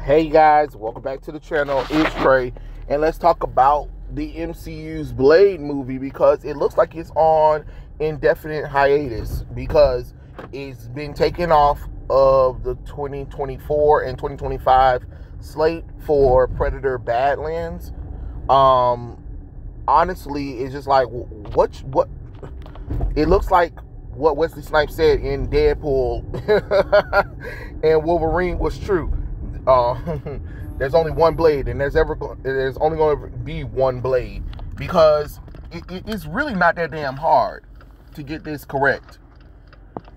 Hey guys, welcome back to the channel. It's Trey, and let's talk about the MCU's Blade movie because it looks like it's on indefinite hiatus because it's been taken off of the 2024 and 2025 slate for Predator Badlands. Honestly, it's just like what it looks like what Wesley Snipes said in Deadpool and Wolverine was true. There's only one blade, and there's only going to be one blade because it's really not that damn hard to get this correct.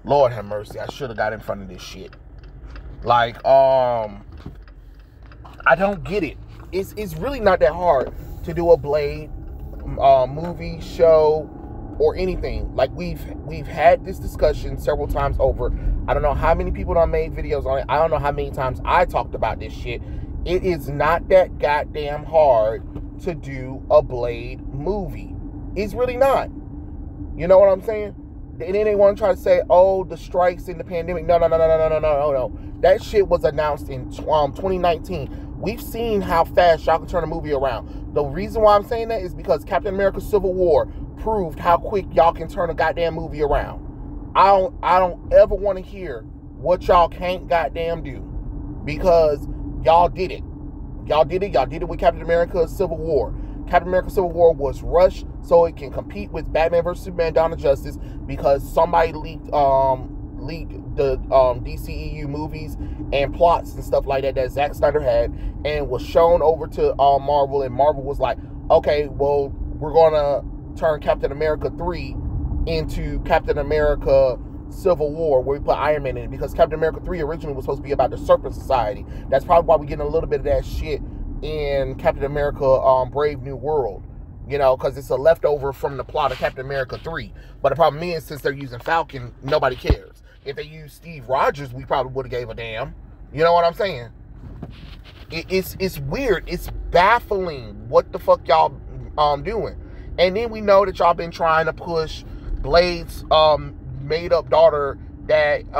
Lord have mercy, I should have got in front of this shit. Like, I don't get it. It's really not that hard to do a Blade movie, show, or anything. Like we've had this discussion several times over. I don't know how many people done made videos on it. I don't know how many times I talked about this shit. It is not that goddamn hard to do a Blade movie. It's really not. You know what I'm saying? And then they want to try to say, oh, the strikes in the pandemic. No. That shit was announced in 2019. We've seen how fast y'all can turn a movie around. The reason why I'm saying that is because Captain America Civil War proved how quick y'all can turn a goddamn movie around. I don't ever want to hear what y'all can't goddamn do, because y'all did it. Y'all did it with Captain America Civil War. Captain America Civil War was rushed so it can compete with Batman vs. Superman: Dawn of Justice because somebody leaked the DCEU movies and plots and stuff like that Zack Snyder had, and was shown over to Marvel, and Marvel was like, okay, well, we're gonna turn Captain America 3 into Captain America Civil War, where we put Iron Man in it, because Captain America 3 originally was supposed to be about the Serpent Society. That's probably why we're getting a little bit of that shit in Captain America Brave New World, you know, because it's a leftover from the plot of Captain America 3. But the problem is, since they're using Falcon, nobody cares. If they use Steve Rogers, we probably would have gave a damn. You know what I'm saying? It's weird. It's baffling what the fuck y'all doing. And then we know that y'all been trying to push Blade's made up daughter that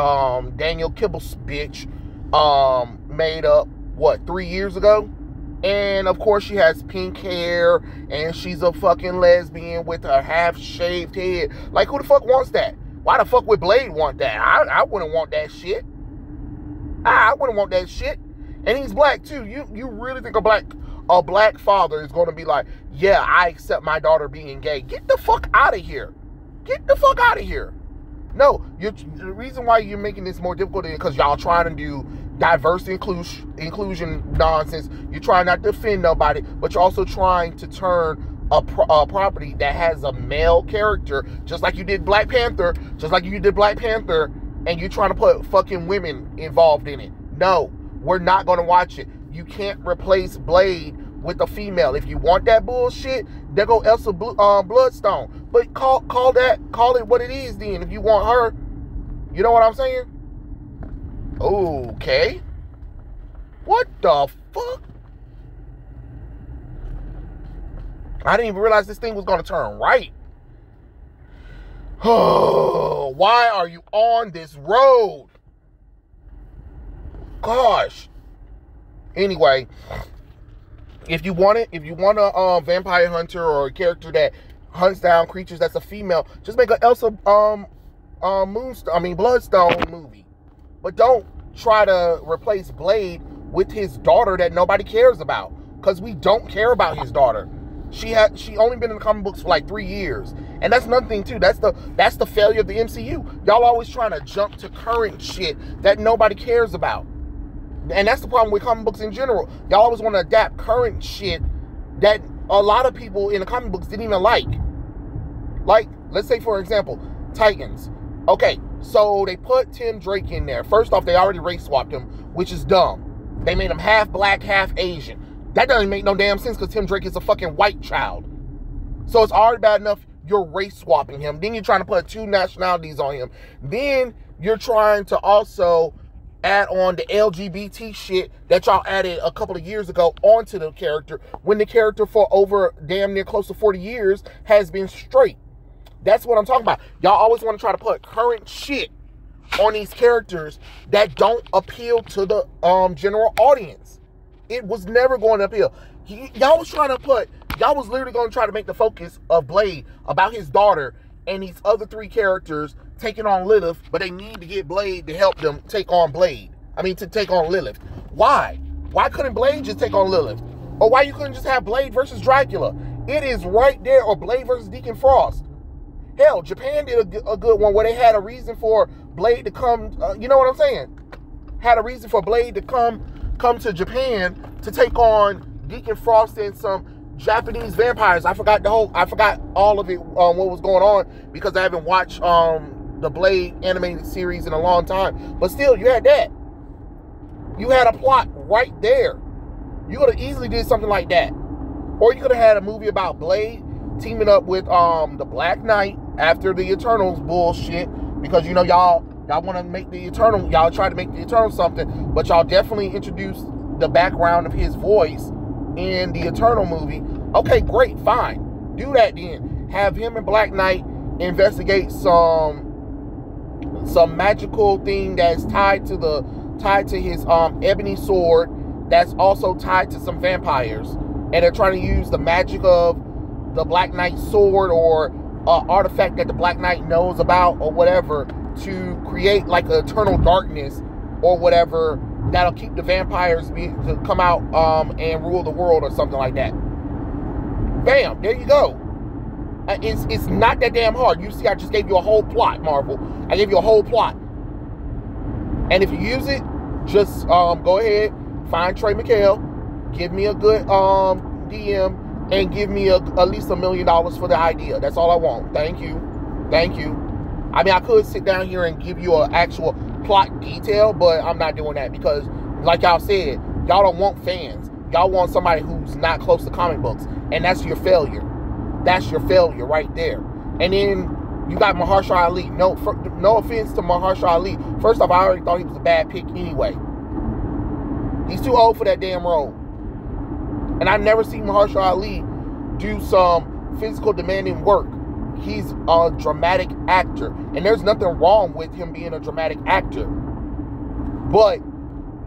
Daniel Kibble's bitch made up, what, 3 years ago? And of course she has pink hair and she's a fucking lesbian with a half-shaved head. Like, who the fuck wants that? Why the fuck would Blade want that? I wouldn't want that shit. I wouldn't want that shit. And he's black too. You really think a black father is going to be like, yeah, I accept my daughter being gay? Get the fuck out of here. Get the fuck out of here. No, the reason why you're making this more difficult is because y'all trying to do diverse inclusion nonsense. You're trying not to offend nobody, but you're also trying to turn a property that has a male character, just like you did Black Panther, and you're trying to put fucking women involved in it. No, we're not going to watch it. You can't replace Blade with a female. If you want that bullshit, there go Elsa Bloodstone. But call it what it is then. If you want her, you know what I'm saying? Okay. What the fuck? I didn't even realize this thing was going to turn right. Oh, why are you on this road? Gosh. Anyway, if you want a vampire hunter or a character that hunts down creatures that's a female, just make an Elsa Bloodstone movie. But don't try to replace Blade with his daughter that nobody cares about, because we don't care about his daughter. She only been in the comic books for like 3 years. And that's another thing too. That's the failure of the MCU. Y'all always trying to jump to current shit that nobody cares about. And that's the problem with comic books in general. Y'all always want to adapt current shit that a lot of people in the comic books didn't even like. Like, let's say, for example, Titans. Okay, so they put Tim Drake in there. First off, they already race swapped him, which is dumb. They made him half black, half Asian. That doesn't make no damn sense because Tim Drake is a fucking white child. So it's already bad enough you're race swapping him. Then you're trying to put 2 nationalities on him. Then you're trying to also add on the LGBT shit that y'all added a couple of years ago onto the character, when the character for over damn near close to 40 years has been straight. That's what I'm talking about. Y'all always want to try to put current shit on these characters that don't appeal to the general audience. It was never going uphill. Y'all was literally going to try to make the focus of Blade about his daughter and these other 3 characters taking on Lilith, but they need to get Blade to help them take on to take on Lilith. Why? Why couldn't Blade just take on Lilith? Or why you couldn't just have Blade versus Dracula? It is right there. Or Blade versus Deacon Frost. Hell, Japan did a good one where they had a reason for Blade to come. You know what I'm saying? Had a reason for Blade to come to Japan to take on Deacon Frost and some Japanese vampires. I forgot all of it, what was going on, because I haven't watched the Blade animated series in a long time. But still, you had that. You had a plot right there. You could have easily did something like that. Or you could have had a movie about Blade teaming up with the Black Knight after the Eternals bullshit. Because, you know, y'all want to make the Eternal, y'all try to make the Eternal something, but y'all definitely introduced the background of his voice in the Eternal movie. Okay, great, fine. Do that then. Have him and Black Knight investigate some magical thing that's tied to his ebony sword, that's also tied to some vampires, and they're trying to use the magic of the Black Knight's sword or artifact that the Black Knight knows about or whatever to create like an eternal darkness or whatever that'll keep the vampires to come out and rule the world or something like that. Bam, there you go. It's not that damn hard. You see, I just gave you a whole plot, Marvel. I gave you a whole plot. And if you use it, just go ahead, find Trey McHale, give me a good DM, and give me at least $1 million for the idea. That's all I want. Thank you. I mean, I could sit down here and give you an actual plot detail, but I'm not doing that because, like y'all said, y'all don't want fans. Y'all want somebody who's not close to comic books, and that's your failure. That's your failure right there. And then you got Mahershala Ali. No offense to Mahershala Ali. First off, I already thought he was a bad pick anyway. He's too old for that damn role. And I've never seen Mahershala Ali do some physical demanding work. He's a dramatic actor. And there's nothing wrong with him being a dramatic actor. But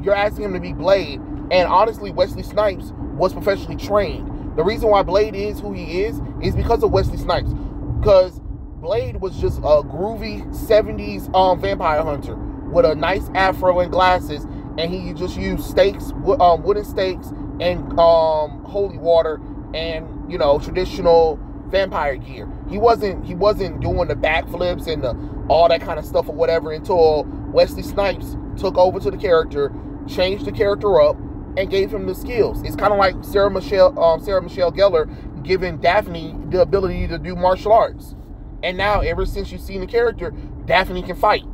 you're asking him to be Blade. And honestly, Wesley Snipes was professionally trained. The reason why Blade is who he is because of Wesley Snipes. Because Blade was just a groovy 70s vampire hunter with a nice afro and glasses. And he just used stakes, wooden stakes, and holy water, and, you know, traditional vampire gear. He wasn't doing the backflips and all that kind of stuff or whatever until Wesley Snipes took over to the character, changed the character up, and gave him the skills. It's kind of like Sarah Michelle Gellar giving Daphne the ability to do martial arts. And now, ever since you've seen the character, Daphne can fight.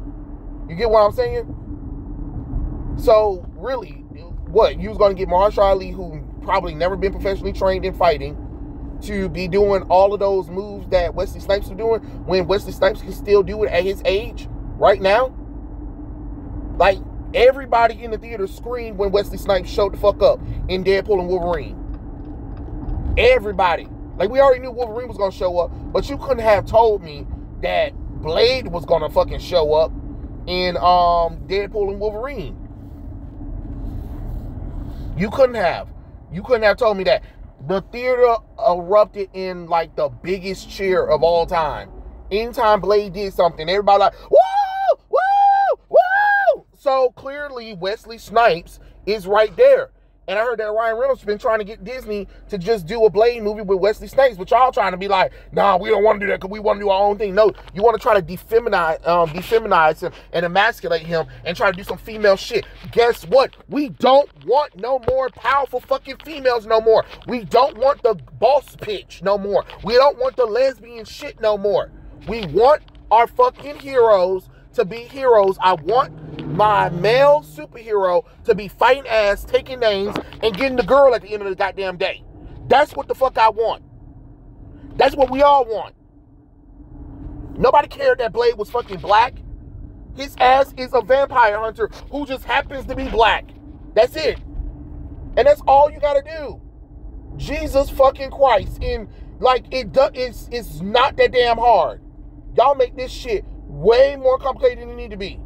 You get what I'm saying? So, really, what? You was going to get Mahershala Ali, who probably never been professionally trained in fighting, to be doing all of those moves that Wesley Snipes was doing when Wesley Snipes can still do it at his age right now? Like, everybody in the theater screamed when Wesley Snipes showed the fuck up in Deadpool and Wolverine. Everybody. Like, we already knew Wolverine was going to show up, but you couldn't have told me that Blade was going to fucking show up in Deadpool and Wolverine. You couldn't have. You couldn't have told me that. The theater erupted in, like, the biggest cheer of all time. Anytime Blade did something, everybody like, woo! Woo! Woo! So, clearly, Wesley Snipes is right there. And I heard that Ryan Reynolds has been trying to get Disney to just do a Blade movie with Wesley Snipes, but y'all trying to be like, nah, we don't want to do that because we want to do our own thing. No, you want to try to defeminize him and emasculate him and try to do some female shit. Guess what? We don't want no more powerful fucking females no more. We don't want the boss pitch no more. We don't want the lesbian shit no more. We want our fucking heroes to be heroes. I want my male superhero to be fighting ass, taking names, and getting the girl at the end of the goddamn day. That's what the fuck I want. That's what we all want. Nobody cared that Blade was fucking black. His ass is a vampire hunter who just happens to be black. That's it. And that's all you gotta do. Jesus fucking Christ. And like, it's not that damn hard. Y'all make this shit way more complicated than it need to be.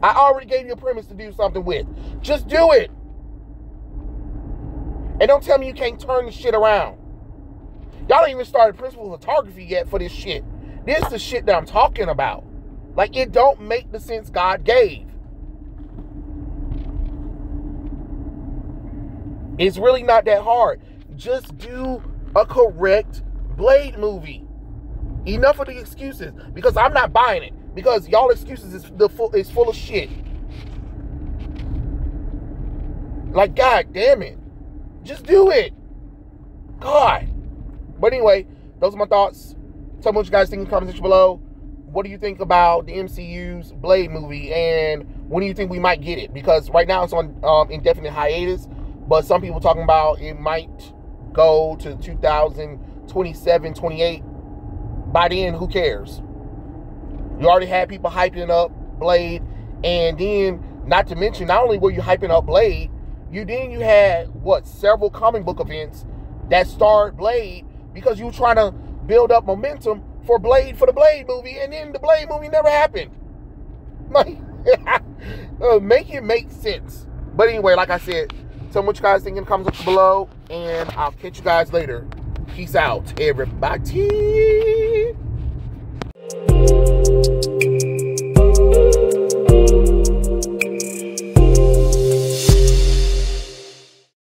I already gave you a premise to do something with. Just do it. And don't tell me you can't turn this shit around. Y'all ain't even started principal photography yet for this shit. This is the shit that I'm talking about. Like, it don't make the sense God gave. It's really not that hard. Just do a correct Blade movie. Enough of the excuses. Because I'm not buying it. Because y'all excuses is full of shit. Like, God damn it. Just do it. God. But anyway, those are my thoughts. Tell me what you guys think in the comment section below. What do you think about the MCU's Blade movie? And when do you think we might get it? Because right now it's on indefinite hiatus. But some people talking about it might go to 2027, 28. By then, who cares? You already had people hyping up Blade. And then, not to mention, not only were you hyping up Blade, you had, several comic book events that starred Blade because you were trying to build up momentum for the Blade movie, and then the Blade movie never happened. Like, make it make sense. But anyway, like I said, tell me what you guys think in the comments below, and I'll catch you guys later. Peace out, everybody.